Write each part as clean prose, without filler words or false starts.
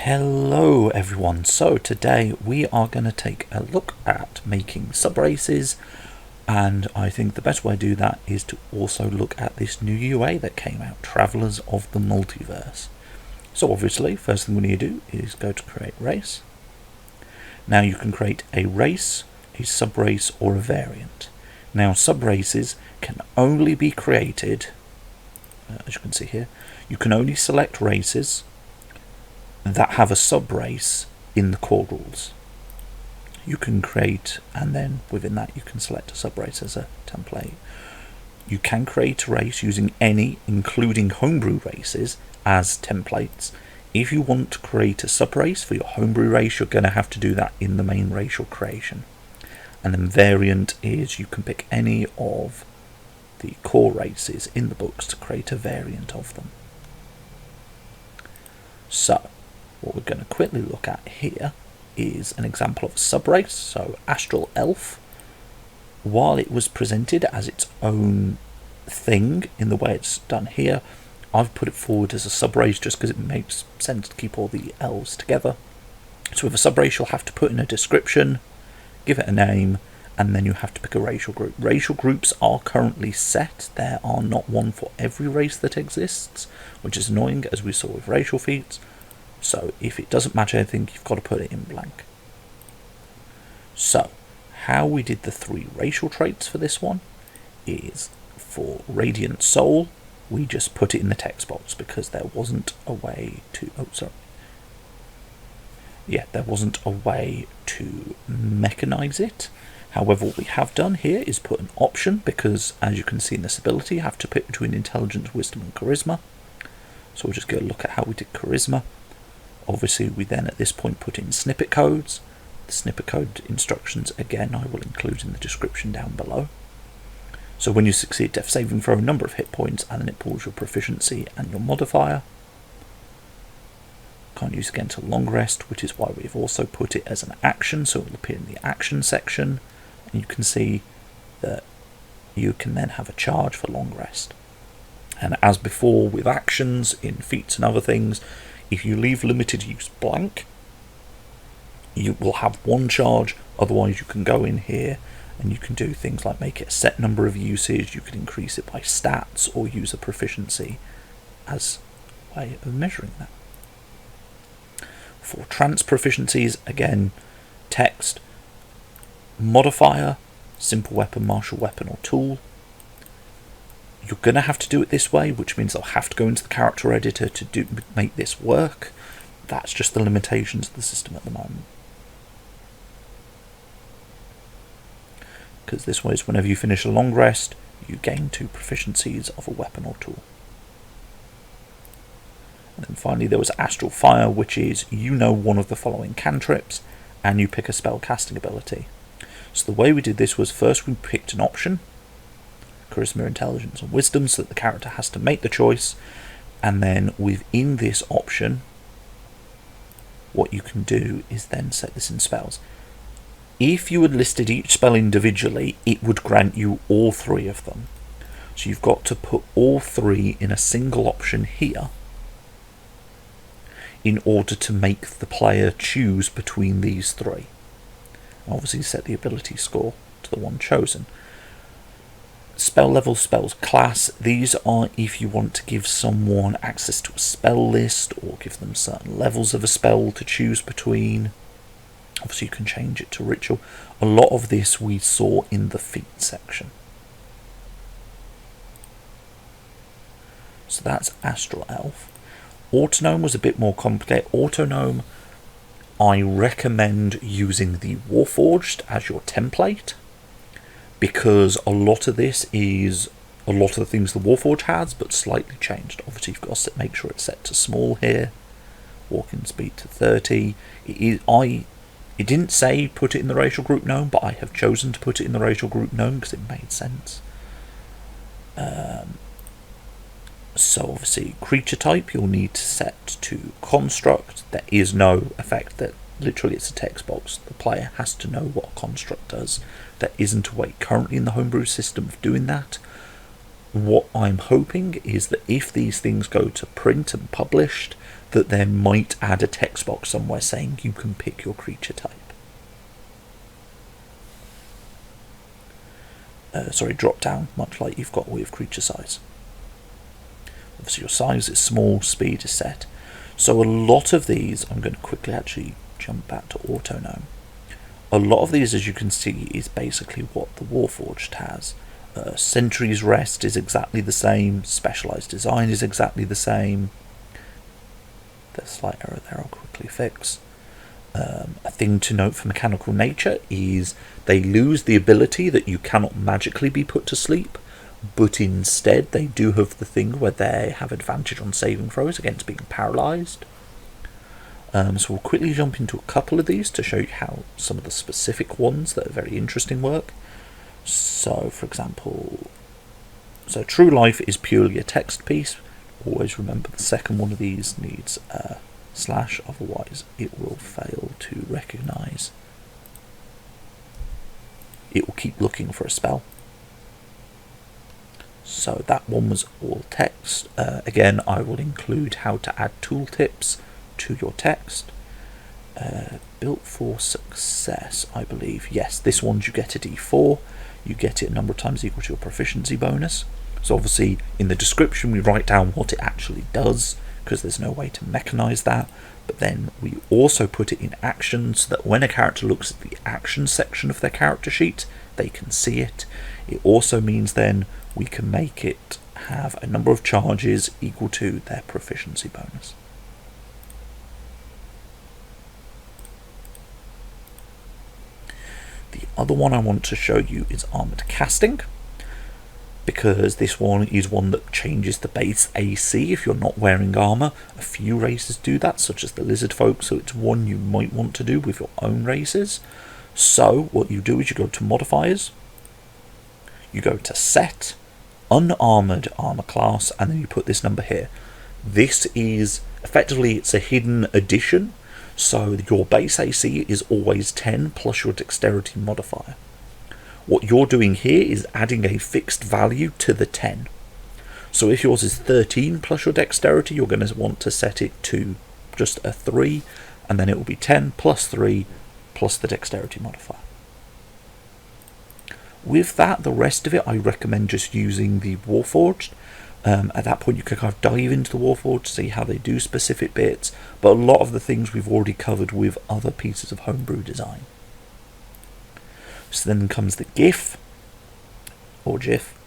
Hello everyone, so today we are going to take a look at making Subraces, and I think the best way to do that is to also look at this new UA that came out, Travelers of the Multiverse. So obviously, first thing we need to do is go to create race. Now you can create a race, a subrace or a variant. Now subraces can only be created, as you can see here, you can only select races that have a subrace in the core rules. You can create, and then within that you can select a subrace as a template. You can create a race using any, including homebrew races, as templates. If you want to create a subrace for your homebrew race, you're going to have to do that in the main racial creation. And then variant is you can pick any of the core races in the books to create a variant of them. So what we're going to quickly look at here is an example of a subrace. So Astral Elf, while it was presented as its own thing in the way it's done here, I've put it forward as a subrace just because it makes sense to keep all the elves together. So with a subrace you'll have to put in a description, give it a name, and then you have to pick a racial group. Racial groups are currently set. There are not one for every race that exists, which is annoying, as we saw with racial feats. So if it doesn't match anything, you've got to put it in blank. So how we did the 3 racial traits for this one is, for Radiant Soul, we just put it in the text box because there wasn't a way to, there wasn't a way to mechanize it. However, what we have done here is put an option, because as you can see in this ability, you have to pick between intelligence, wisdom and charisma. So we'll just go look at how we did charisma. Obviously we then at this point put in snippet codes. The snippet code instructions again I will include in the description down below. So when you succeed death saving throw, a number of hit points, and then it pulls your proficiency and your modifier. Can't use again till long rest, which is why we've also put it as an action, so it will appear in the action section, and you can see that you can then have a charge for long rest. And as before with actions in feats and other things, if you leave limited use blank, you will have 1 charge. Otherwise you can go in here and you can do things like make it a set number of uses, you can increase it by stats, or use a proficiency as a way of measuring that. For trance proficiencies, again, text, modifier, simple weapon, martial weapon or tool. You're going to have to do it this way, which means I'll have to go into the character editor to make this work. That's just the limitations of the system at the moment. Because this way is whenever you finish a long rest, you gain 2 proficiencies of a weapon or tool. And then finally there was Astral Fire, which is one of the following cantrips, and you pick a spell casting ability. So the way we did this was, first we picked an option, charisma, intelligence and wisdom, so that the character has to make the choice, and then within this option what you can do is then set this in spells. If you had listed each spell individually, it would grant you all 3 of them. So you've got to put all 3 in a single option here in order to make the player choose between these 3. And obviously set the ability score to the one chosen. Spell level, spells class, these are if you want to give someone access to a spell list or give them certain levels of a spell to choose between. Obviously you can change it to ritual. A lot of this we saw in the feat section. So that's Astral Elf. Autonome was a bit more complicated. Autonome, I recommend using the Warforged as your template, because a lot of this is a lot of the things the Warforged has, but slightly changed. Obviously you've got to make sure it's set to small here, walking speed to 30. It didn't say put it in the racial group gnome, but I have chosen to put it in the racial group gnome because it made sense. So obviously creature type you'll need to set to construct. There is no effect, that literally it's a text box. The player has to know what a construct does. There isn't a way currently in the homebrew system of doing that. What I'm hoping is that if these things go to print and published, that they might add a text box somewhere saying you can pick your creature type. Drop down, much like you've got with creature size. Obviously your size is small, speed is set. So a lot of these, I'm going to quickly actually jump back to auto gnome. A lot of these, as you can see, is basically what the Warforged has. Sentry's Rest is exactly the same, Specialized Design is exactly the same. There's a slight error there I'll quickly fix. A thing to note for Mechanical Nature is they lose the ability that you cannot magically be put to sleep, but instead they do have the thing where they have advantage on saving throws against being paralysed. So we'll quickly jump into a couple of these to show you how some of the specific ones that are very interesting work. So for example, True Life is purely a text piece. Always remember the second one of these needs a slash, otherwise it will fail to recognise. It will keep looking for a spell. So that one was all text. Again, I will include how to add tooltips to your text. Built for Success, I believe. Yes, this one you get a D4. You get it a number of times equal to your proficiency bonus. So obviously in the description we write down what it actually does, because there's no way to mechanise that, but then we also put it in action so that when a character looks at the action section of their character sheet, they can see it. It also means then we can make it have a number of charges equal to their proficiency bonus. The other one I want to show you is Armoured Casting, because this one is one that changes the base AC if you're not wearing armour. A few races do that, such as the Lizard Folk, so it's one you might want to do with your own races. So what you do is you go to Modifiers, you go to Set, Unarmoured Armour Class, and then you put this number here. This is effectively, it's a hidden addition, so your base AC is always 10 plus your Dexterity modifier. What you're doing here is adding a fixed value to the 10. So if yours is 13 plus your Dexterity, you're going to want to set it to just a 3, and then it will be 10 plus 3 plus the Dexterity modifier. With that, the rest of it, I recommend just using the Warforged. At that point you can kind of dive into the Warforged to see how they do specific bits, but a lot of the things we've already covered with other pieces of homebrew design. So then comes the GIF, or GIF,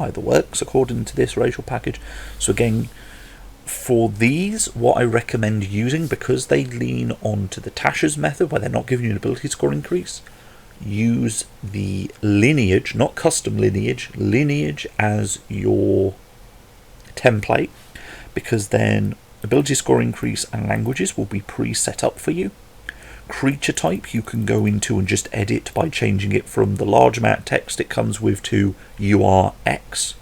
either works according to this racial package. So again, for these, what I recommend using, because they lean on to the Tasha's method where they're not giving you an ability score increase, use the lineage, not custom lineage, lineage as your template, because then ability score increase and languages will be pre-set up for you. Creature type you can go into and just edit by changing it from the large amount of text it comes with to URX,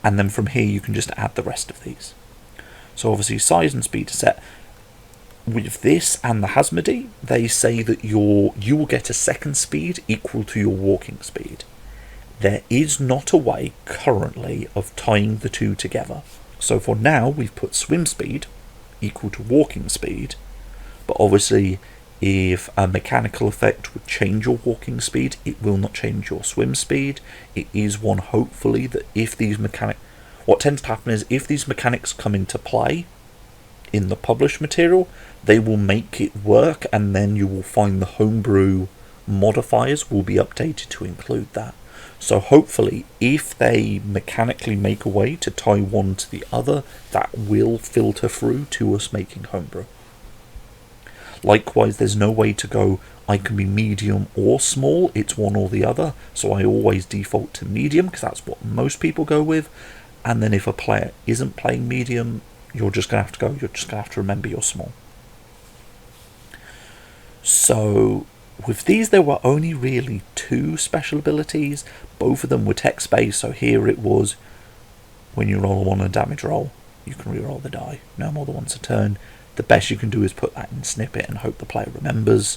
and then from here you can just add the rest of these. So obviously size and speed are set. With this and the Hasmody, they say that you will get a second speed equal to your walking speed. There is not a way currently of tying the two together. So for now we've put swim speed equal to walking speed, but obviously if a mechanical effect would change your walking speed, it will not change your swim speed. It is one, hopefully, that if these what tends to happen is if these mechanics come into play in the published material, they will make it work, and then you will find the homebrew modifiers will be updated to include that. So hopefully if they mechanically make a way to tie one to the other, that will filter through to us making homebrew. Likewise, there's no way to go I can be medium or small, it's one or the other, so I always default to medium because that's what most people go with. And then if a player isn't playing medium, you're just going to have to remember you're small. So with these there were only really 2 special abilities. Both of them were text based, so here it was when you roll a 1 on a damage roll, you can re-roll the die, no more than once a turn. The best you can do is put that in snippet and hope the player remembers.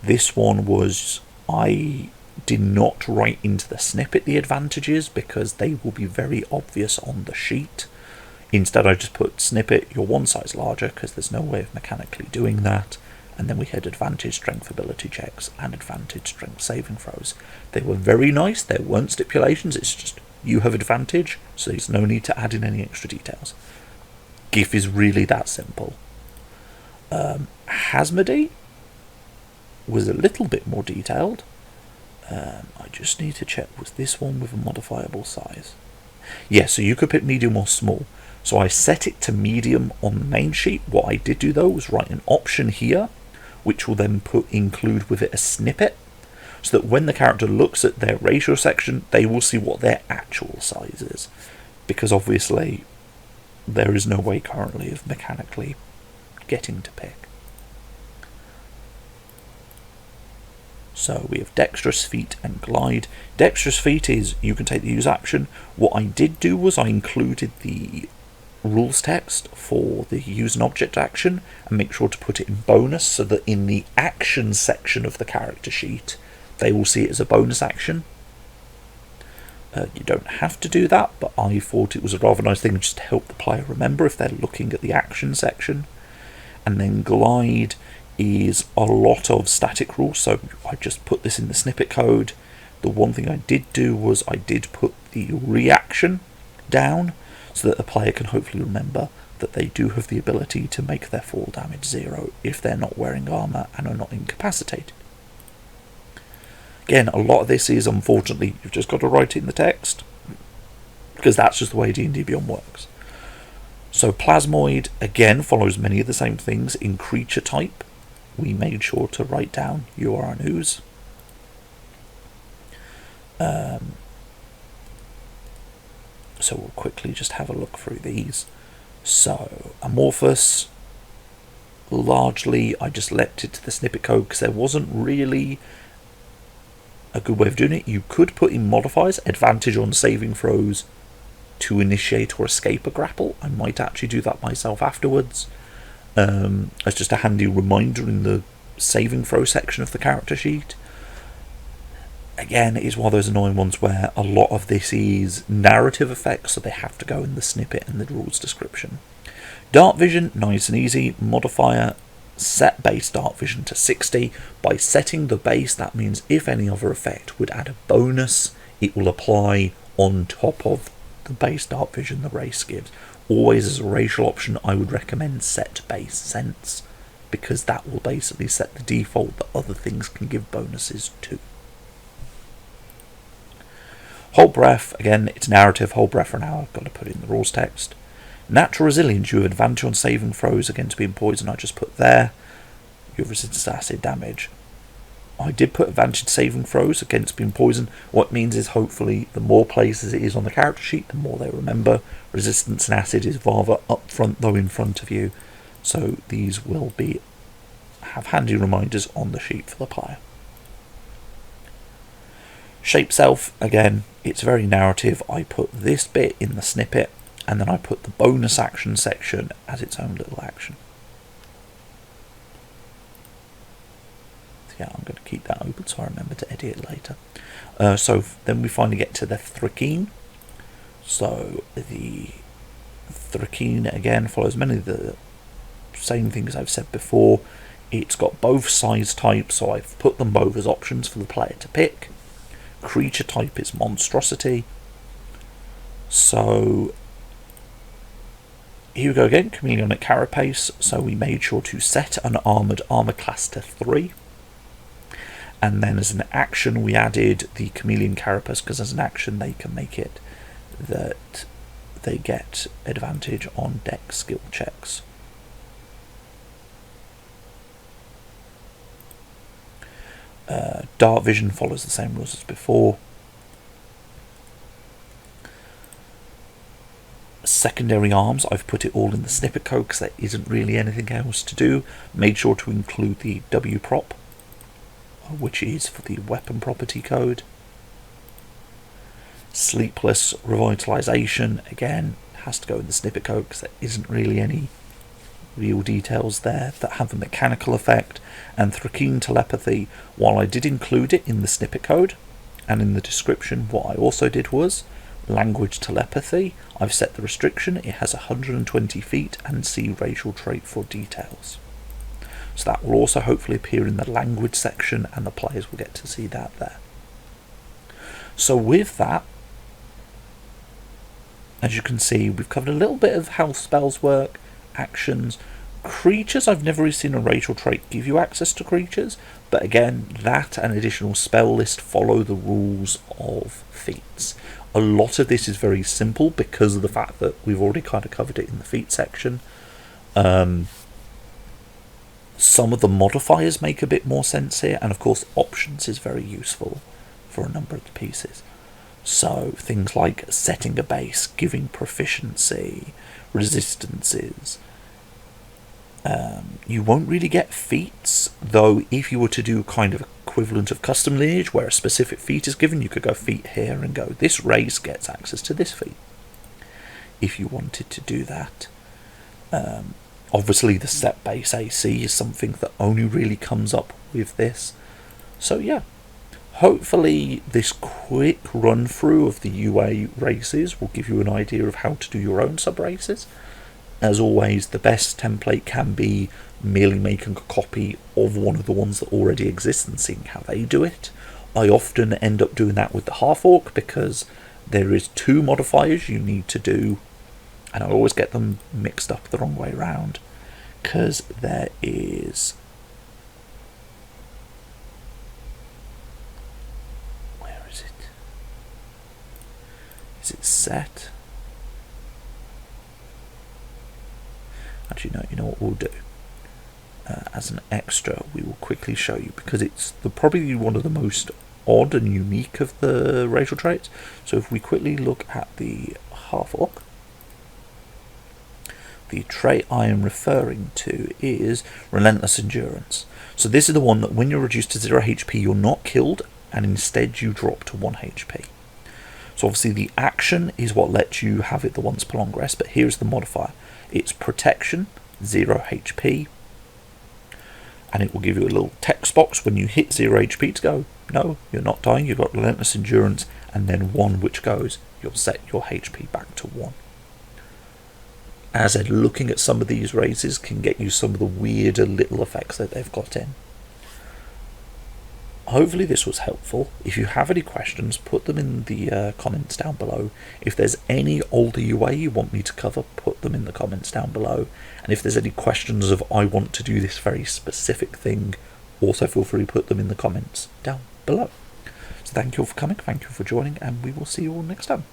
This one was, I did not write into the snippet the advantages because they will be very obvious on the sheet. Instead I just put snippet, you're one size larger, because there's no way of mechanically doing that. And then we had advantage strength ability checks and advantage strength saving throws. They were very nice, there weren't stipulations, it's just you have advantage, so there's no need to add in any extra details. GIF is really that simple. Hazmody was a little bit more detailed. I just need to check, was this one with a modifiable size? Yeah, so you could pick medium or small. So I set it to medium on the main sheet. What I did do though was write an option here, which will then include with it a snippet, so that when the character looks at their ratio section, they will see what their actual size is. Because obviously, there is no way currently of mechanically getting to pick. So we have dexterous feat and glide. Dexterous feat is you can take the use action. What I did do was I included the rules text for the use an object action and make sure to put it in bonus, so that in the action section of the character sheet they will see it as a bonus action. You don't have to do that, but I thought it was a rather nice thing just to help the player remember if they're looking at the action section. And then glide is a lot of static rules, so I just put this in the snippet code. The one thing I did do was I did put the reaction down, so that the player can hopefully remember that they do have the ability to make their fall damage 0 if they're not wearing armour and are not incapacitated. Again, a lot of this is, unfortunately, you've just got to write it in the text, because that's just the way DnDBeyond works. So Plasmoid, again, follows many of the same things. In creature type, we made sure to write down you are an ooze. So we'll quickly just have a look through these. So amorphous, largely I just left it to the snippet code because there wasn't really a good way of doing it. You could put in modifiers, advantage on saving throws to initiate or escape a grapple. I might actually do that myself afterwards. As just a handy reminder in the saving throw section of the character sheet. Again, it is one of those annoying ones where a lot of this is narrative effects, so they have to go in the snippet and the rules description. Dark vision, nice and easy. Modifier, set base dark vision to 60. By setting the base, that means if any other effect would add a bonus, it will apply on top of the base dark vision the race gives. Always as a racial option, I would recommend set base sense, because that will basically set the default that other things can give bonuses to. Hold breath, again, it's narrative, hold breath for an hour, I've got to put in the rules text. Natural resilience, you have advantage on saving throws against being poisoned, I just put there. You have resistance to acid damage. I did put advantage saving throws against being poisoned. What it means is hopefully the more places it is on the character sheet, the more they remember. Resistance and acid is rather up front though in front of you, so these will have handy reminders on the sheet for the player. Shape self, again, it's very narrative. I put this bit in the snippet and then I put the bonus action section as its own little action. Yeah, I'm going to keep that open so I remember to edit it later. So then we finally get to the Thrikeen. So the Thrikeen again follows many of the same things I've said before. It's got both size types, so I've put them both as options for the player to pick. Creature type is monstrosity. So here we go again, chameleonic carapace. So we made sure to set an armoured armour class to 3. And then as an action we added the chameleon carapace, because as an action they can make it that they get advantage on dex skill checks. Dark vision follows the same rules as before. Secondary arms, I've put it all in the snippet code because there isn't really anything else to do. Made sure to include the W prop, which is for the weapon property code. Sleepless revitalization, again, has to go in the snippet code because there isn't really any real details there that have a mechanical effect. And Thrikeen telepathy, while I did include it in the snippet code and in the description, what I also did was Language telepathy, I've set the restriction, it has 120 feet, and see racial trait for details. So that will also hopefully appear in the language section, and the players will get to see that there. So with that, as you can see, we've covered a little bit of how spells work, actions, creatures. I've never really seen a racial trait give you access to creatures, but again, that and additional spell list follow the rules of feats. A lot of this is very simple because of the fact that we've already kind of covered it in the feat section. Some of the modifiers make a bit more sense here, and of course options is very useful for a number of the pieces. So things like setting a base, giving proficiency, resistances. You won't really get feats, though if you were to do kind of equivalent of custom lineage where a specific feat is given, you could go feat here and go this race gets access to this feat if you wanted to do that. Obviously the set base AC is something that only really comes up with this. So yeah, hopefully this quick run through of the UA races will give you an idea of how to do your own sub races. As always, the best template can be merely making a copy of one of the ones that already exist and seeing how they do it. I often end up doing that with the half-orc because there is 2 modifiers you need to do, and I always get them mixed up the wrong way around, because there is... where is it? Is it set? Actually, no, you know what we'll do? As an extra, we will quickly show you, because it's probably one of the most odd and unique of the racial traits. So if we quickly look at the half-orc, the trait I am referring to is Relentless Endurance. So this is the one that when you're reduced to 0 HP, you're not killed, and instead you drop to 1 HP. So obviously the action is what lets you have it the once per long rest, but here's the modifier. It's protection, 0 HP, and it will give you a little text box when you hit 0 HP to go, no, you're not dying, you've got Relentless Endurance, and then 1 which goes, you'll set your HP back to 1. As I said, looking at some of these races can get you some of the weirder little effects that they've got in. Hopefully this was helpful. If you have any questions, put them in the comments down below. If there's any older UA you want me to cover, put them in the comments down below. And if there's any questions of I want to do this very specific thing, also feel free to put them in the comments down below. So thank you all for coming, thank you for joining, and we will see you all next time.